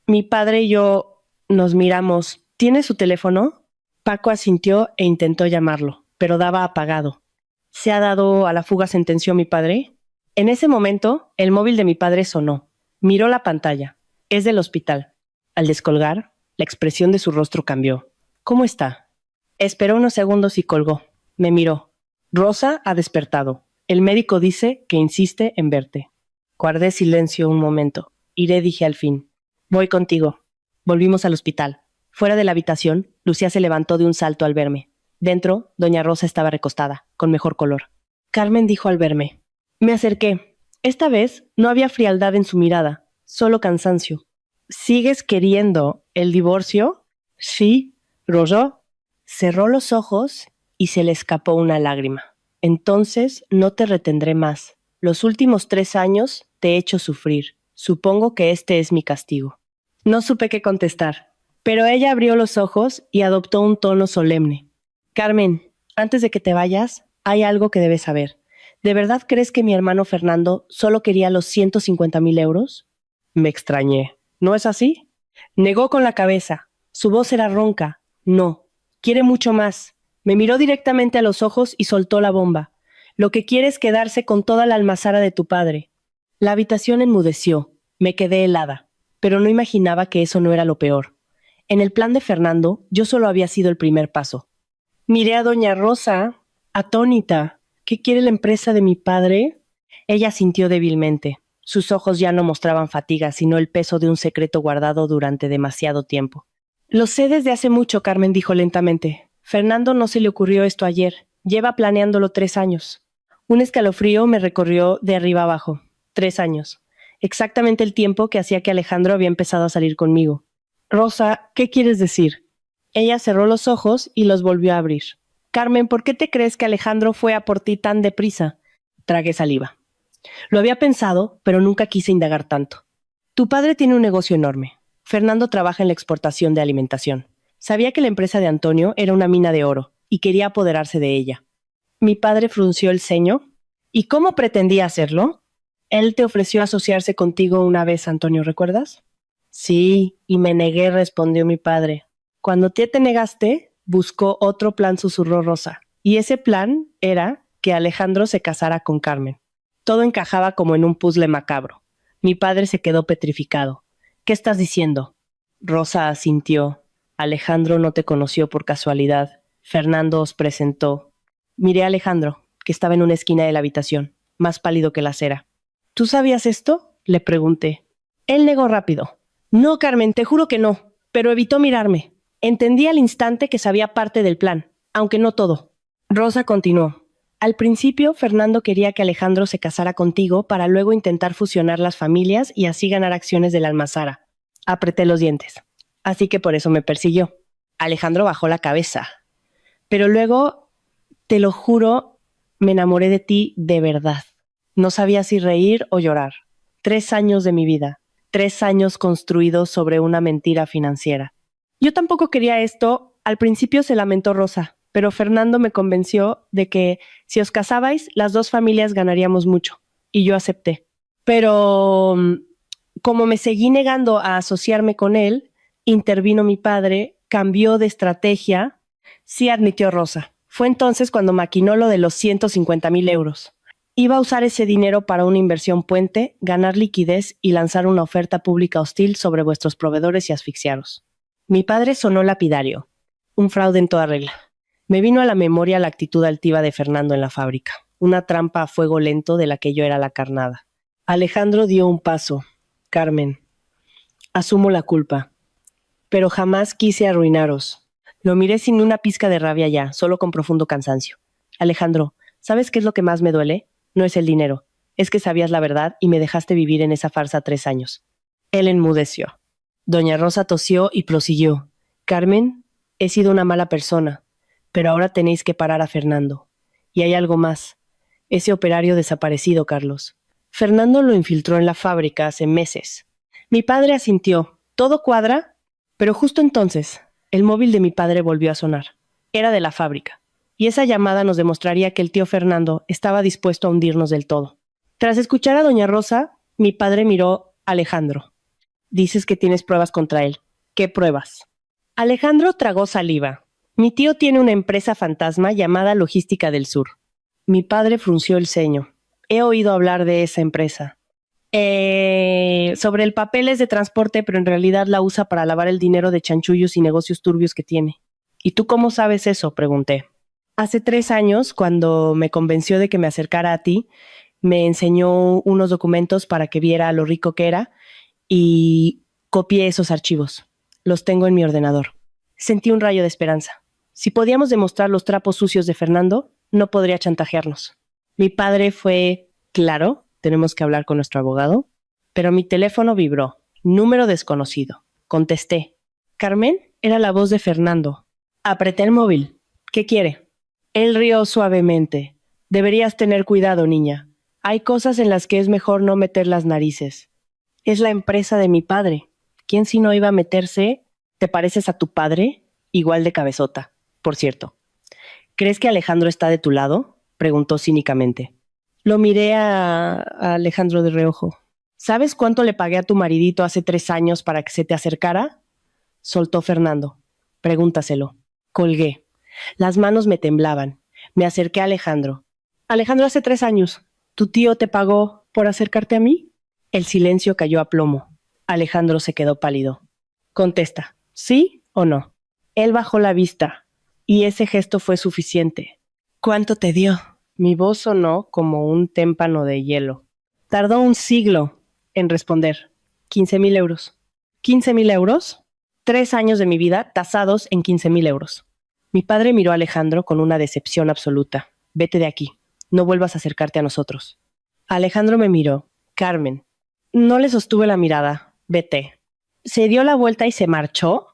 Mi padre y yo nos miramos. ¿Tiene su teléfono? Paco asintió e intentó llamarlo, pero daba apagado. ¿Se ha dado a la fuga?, sentenció mi padre. En ese momento, el móvil de mi padre sonó. Miró la pantalla. Es del hospital. Al descolgar, la expresión de su rostro cambió. ¿Cómo está? Esperó unos segundos y colgó. Me miró. Rosa ha despertado. El médico dice que insiste en verte. Guardé silencio un momento. Iré, dije al fin. Voy contigo. Volvimos al hospital. Fuera de la habitación, Lucía se levantó de un salto al verme. Dentro, doña Rosa estaba recostada, con mejor color. Carmen dijo al verme. Me acerqué. Esta vez no había frialdad en su mirada, solo cansancio. ¿Sigues queriendo el divorcio? Sí, Rosa. Cerró los ojos y se le escapó una lágrima. Entonces no te retendré más. Los últimos 3 años te he hecho sufrir. Supongo que este es mi castigo. No supe qué contestar, pero ella abrió los ojos y adoptó un tono solemne. Carmen, antes de que te vayas, hay algo que debes saber. ¿De verdad crees que mi hermano Fernando solo quería los 150,000 euros? Me extrañé. ¿No es así? Negó con la cabeza. Su voz era ronca. No, quiere mucho más. Me miró directamente a los ojos y soltó la bomba. Lo que quiere es quedarse con toda la almazara de tu padre. La habitación enmudeció. Me quedé helada. Pero no imaginaba que eso no era lo peor. En el plan de Fernando, yo solo había sido el primer paso. Miré a doña Rosa, atónita. ¿Qué quiere la empresa de mi padre? Ella sintió débilmente. Sus ojos ya no mostraban fatiga, sino el peso de un secreto guardado durante demasiado tiempo. Lo sé desde hace mucho, Carmen dijo lentamente. Fernando no se le ocurrió esto ayer. Lleva planeándolo 3 años. Un escalofrío me recorrió de arriba abajo. 3 años. Exactamente el tiempo que hacía que Alejandro había empezado a salir conmigo. Rosa, ¿qué quieres decir? Ella cerró los ojos y los volvió a abrir. Carmen, ¿por qué te crees que Alejandro fue a por ti tan deprisa? Tragué saliva. Lo había pensado, pero nunca quise indagar tanto. Tu padre tiene un negocio enorme. Fernando trabaja en la exportación de alimentación. Sabía que la empresa de Antonio era una mina de oro y quería apoderarse de ella. Mi padre frunció el ceño. ¿Y cómo pretendía hacerlo? Él te ofreció asociarse contigo una vez, Antonio, ¿recuerdas? Sí, y me negué, respondió mi padre. Cuando te negaste, buscó otro plan, susurró Rosa. Y ese plan era que Alejandro se casara con Carmen. Todo encajaba como en un puzzle macabro. Mi padre se quedó petrificado. ¿Qué estás diciendo? Rosa asintió. Alejandro no te conoció por casualidad. Fernando os presentó. Miré a Alejandro, que estaba en una esquina de la habitación, más pálido que la cera. ¿Tú sabías esto?, le pregunté. Él negó rápido. No, Carmen, te juro que no, pero evitó mirarme. Entendí al instante que sabía parte del plan, aunque no todo. Rosa continuó. Al principio, Fernando quería que Alejandro se casara contigo para luego intentar fusionar las familias y así ganar acciones de la almazara. Apreté los dientes. Así que por eso me persiguió. Alejandro bajó la cabeza. Pero luego, te lo juro, me enamoré de ti de verdad. No sabía si reír o llorar. 3 años de mi vida. 3 años construidos sobre una mentira financiera. Yo tampoco quería esto. Al principio se lamentó Rosa, pero Fernando me convenció de que si os casabais, las dos familias ganaríamos mucho. Y yo acepté. Pero como me seguí negando a asociarme con él, intervino mi padre, cambió de estrategia. Sí, admitió Rosa. Fue entonces cuando maquinó lo de los 150,000 euros. Iba a usar ese dinero para una inversión puente, ganar liquidez y lanzar una oferta pública hostil sobre vuestros proveedores y asfixiaros. Mi padre sonó lapidario. Un fraude en toda regla. Me vino a la memoria la actitud altiva de Fernando en la fábrica. Una trampa a fuego lento de la que yo era la carnada. Alejandro dio un paso. Carmen, asumo la culpa, pero jamás quise arruinaros. Lo miré sin una pizca de rabia ya, solo con profundo cansancio. Alejandro, ¿sabes qué es lo que más me duele? No es el dinero, es que sabías la verdad y me dejaste vivir en esa farsa 3 años. Él enmudeció. Doña Rosa tosió y prosiguió. Carmen, he sido una mala persona, pero ahora tenéis que parar a Fernando. Y hay algo más. Ese operario desaparecido, Carlos. Fernando lo infiltró en la fábrica hace meses. Mi padre asintió. ¿Todo cuadra? Pero justo entonces, el móvil de mi padre volvió a sonar. Era de la fábrica. Y esa llamada nos demostraría que el tío Fernando estaba dispuesto a hundirnos del todo. Tras escuchar a doña Rosa, mi padre miró a Alejandro. Dices que tienes pruebas contra él. ¿Qué pruebas? Alejandro tragó saliva. Mi tío tiene una empresa fantasma llamada Logística del Sur. Mi padre frunció el ceño. He oído hablar de esa empresa. Sobre el papel es de transporte, pero en realidad la usa para lavar el dinero de chanchullos y negocios turbios que tiene. ¿Y tú cómo sabes eso?, pregunté. Hace 3 años, cuando me convenció de que me acercara a ti, me enseñó unos documentos para que viera lo rico que era y copié esos archivos. Los tengo en mi ordenador. Sentí un rayo de esperanza. Si podíamos demostrar los trapos sucios de Fernando, no podría chantajearnos. Mi padre fue, claro, tenemos que hablar con nuestro abogado, pero mi teléfono vibró. Número desconocido. Contesté. Carmen, era la voz de Fernando. Apreté el móvil. ¿Qué quiere? Él rió suavemente. Deberías tener cuidado, niña. Hay cosas en las que es mejor no meter las narices. Es la empresa de mi padre. ¿Quién si no iba a meterse? ¿Te pareces a tu padre? Igual de cabezota, por cierto. ¿Crees que Alejandro está de tu lado?, preguntó cínicamente. Lo miré a Alejandro de reojo. ¿Sabes cuánto le pagué a tu maridito hace 3 años para que se te acercara? Soltó Fernando. Pregúntaselo. Colgué. Las manos me temblaban. Me acerqué a Alejandro. Alejandro, hace 3 años, ¿tu tío te pagó por acercarte a mí? El silencio cayó a plomo. Alejandro se quedó pálido. Contesta, ¿sí o no? Él bajó la vista, y ese gesto fue suficiente. ¿Cuánto te dio? Mi voz sonó como un témpano de hielo. Tardó un siglo en responder. 15,000 euros. ¿15,000 euros? 3 años de mi vida tasados en 15,000 euros. Mi padre miró a Alejandro con una decepción absoluta. Vete de aquí. No vuelvas a acercarte a nosotros. Alejandro me miró. Carmen. No le sostuve la mirada. Vete. Se dio la vuelta y se marchó.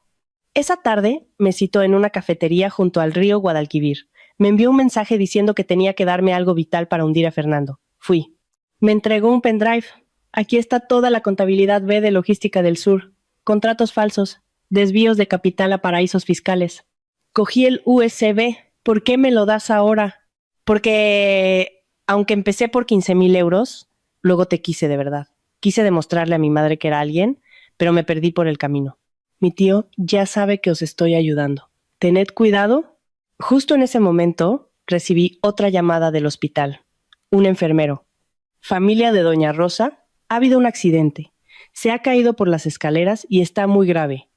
Esa tarde me citó en una cafetería junto al río Guadalquivir. Me envió un mensaje diciendo que tenía que darme algo vital para hundir a Fernando. Fui. Me entregó un pendrive. Aquí está toda la contabilidad B de Logística del Sur. Contratos falsos. Desvíos de capital a paraísos fiscales. Cogí el USB. ¿Por qué me lo das ahora? Porque, aunque empecé por 15,000 euros, luego te quise de verdad. Quise demostrarle a mi madre que era alguien, pero me perdí por el camino. Mi tío ya sabe que os estoy ayudando. Tened cuidado. Justo en ese momento recibí otra llamada del hospital. Un enfermero. Familia de doña Rosa, ha habido un accidente. Se ha caído por las escaleras y está muy grave.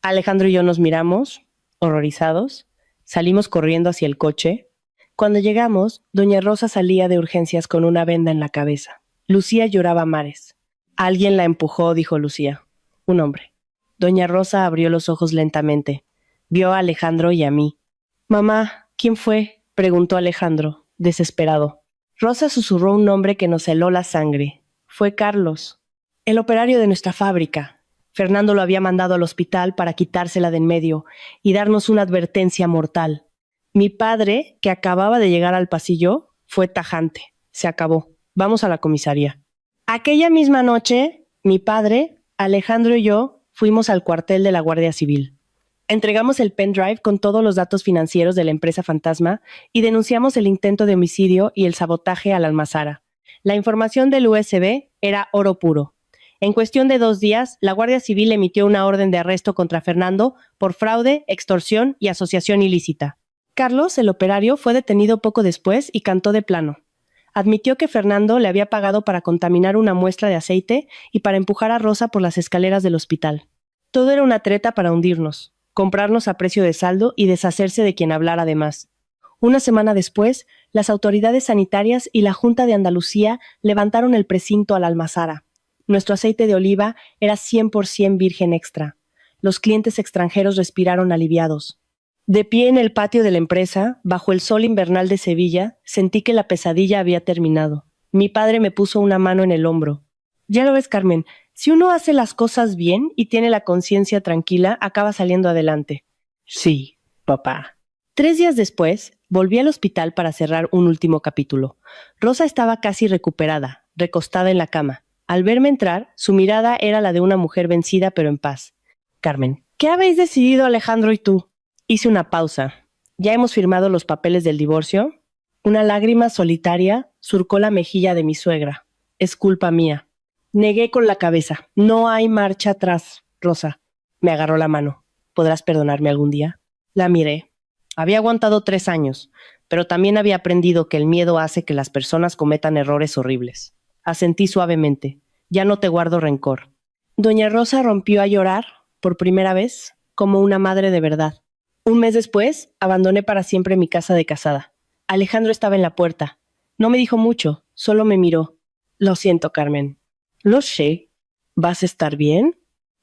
Alejandro y yo nos miramos, horrorizados. Salimos corriendo hacia el coche. Cuando llegamos, doña Rosa salía de urgencias con una venda en la cabeza. Lucía lloraba a mares. Alguien la empujó, dijo Lucía. Un hombre. Doña Rosa abrió los ojos lentamente. Vio a Alejandro y a mí. Mamá, ¿quién fue?, preguntó Alejandro, desesperado. Rosa susurró un nombre que nos heló la sangre. Fue Carlos, el operario de nuestra fábrica. Fernando lo había mandado al hospital para quitársela de en medio y darnos una advertencia mortal. Mi padre, que acababa de llegar al pasillo, fue tajante. Se acabó. Vamos a la comisaría. Aquella misma noche, mi padre, Alejandro y yo fuimos al cuartel de la Guardia Civil. Entregamos el pendrive con todos los datos financieros de la empresa fantasma y denunciamos el intento de homicidio y el sabotaje a la almazara. La información del USB era oro puro. En cuestión de 2 días, la Guardia Civil emitió una orden de arresto contra Fernando por fraude, extorsión y asociación ilícita. Carlos, el operario, fue detenido poco después y cantó de plano. Admitió que Fernando le había pagado para contaminar una muestra de aceite y para empujar a Rosa por las escaleras del hospital. Todo era una treta para hundirnos, comprarnos a precio de saldo y deshacerse de quien hablara de más. Una semana después, las autoridades sanitarias y la Junta de Andalucía levantaron el precinto a la almazara. Nuestro aceite de oliva era 100% virgen extra. Los clientes extranjeros respiraron aliviados. De pie en el patio de la empresa, bajo el sol invernal de Sevilla, sentí que la pesadilla había terminado. Mi padre me puso una mano en el hombro. Ya lo ves, Carmen, si uno hace las cosas bien y tiene la conciencia tranquila, acaba saliendo adelante. Sí, papá. 3 días después, volví al hospital para cerrar un último capítulo. Rosa estaba casi recuperada, recostada en la cama. Al verme entrar, su mirada era la de una mujer vencida pero en paz. Carmen, ¿qué habéis decidido Alejandro y tú? Hice una pausa. ¿Ya hemos firmado los papeles del divorcio? Una lágrima solitaria surcó la mejilla de mi suegra. Es culpa mía. Negué con la cabeza. No hay marcha atrás, Rosa. Me agarró la mano. ¿Podrás perdonarme algún día? La miré. Había aguantado 3 años, pero también había aprendido que el miedo hace que las personas cometan errores horribles. Asentí suavemente. Ya no te guardo rencor. Doña Rosa rompió a llorar, por primera vez, como una madre de verdad. Un mes después, abandoné para siempre mi casa de casada. Alejandro estaba en la puerta. No me dijo mucho, solo me miró. Lo siento, Carmen. Lo sé. ¿Vas a estar bien?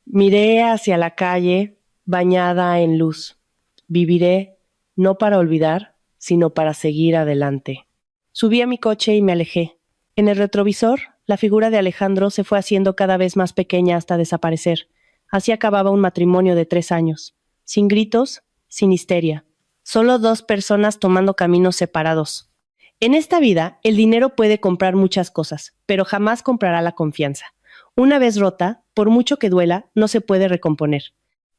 Miré hacia la calle, bañada en luz. Viviré, no para olvidar, sino para seguir adelante. Subí a mi coche y me alejé. En el retrovisor, la figura de Alejandro se fue haciendo cada vez más pequeña hasta desaparecer. Así acababa un matrimonio de 3 años. Sin gritos, sin histeria. Solo 2 personas tomando caminos separados. En esta vida, el dinero puede comprar muchas cosas, pero jamás comprará la confianza. Una vez rota, por mucho que duela, no se puede recomponer.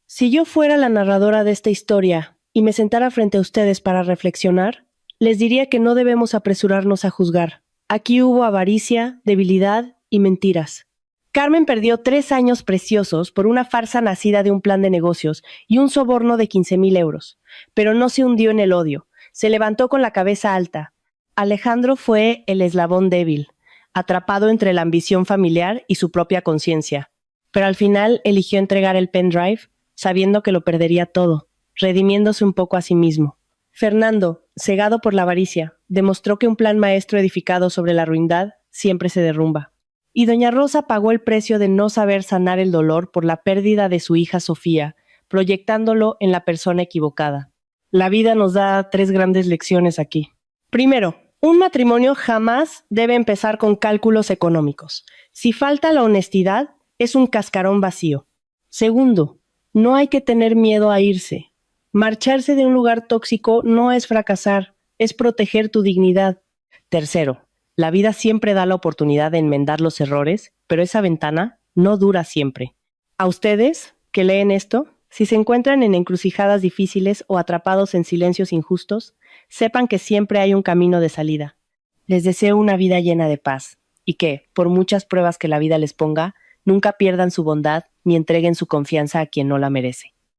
Si yo fuera la narradora de esta historia y me sentara frente a ustedes para reflexionar, les diría que no debemos apresurarnos a juzgar. Aquí hubo avaricia, debilidad y mentiras. Carmen perdió 3 años preciosos por una farsa nacida de un plan de negocios y un soborno de 15,000 euros. Pero no se hundió en el odio. Se levantó con la cabeza alta. Alejandro fue el eslabón débil, atrapado entre la ambición familiar y su propia conciencia. Pero al final eligió entregar el pendrive, sabiendo que lo perdería todo, redimiéndose un poco a sí mismo. Fernando, cegado por la avaricia, demostró que un plan maestro edificado sobre la ruindad siempre se derrumba. Y doña Rosa pagó el precio de no saber sanar el dolor por la pérdida de su hija Sofía, proyectándolo en la persona equivocada. La vida nos da 3 grandes lecciones aquí. Primero, un matrimonio jamás debe empezar con cálculos económicos. Si falta la honestidad, es un cascarón vacío. Segundo, no hay que tener miedo a irse. Marcharse de un lugar tóxico no es fracasar, es proteger tu dignidad. Tercero, la vida siempre da la oportunidad de enmendar los errores, pero esa ventana no dura siempre. A ustedes, que leen esto, si se encuentran en encrucijadas difíciles o atrapados en silencios injustos, sepan que siempre hay un camino de salida. Les deseo una vida llena de paz y que, por muchas pruebas que la vida les ponga, nunca pierdan su bondad ni entreguen su confianza a quien no la merece.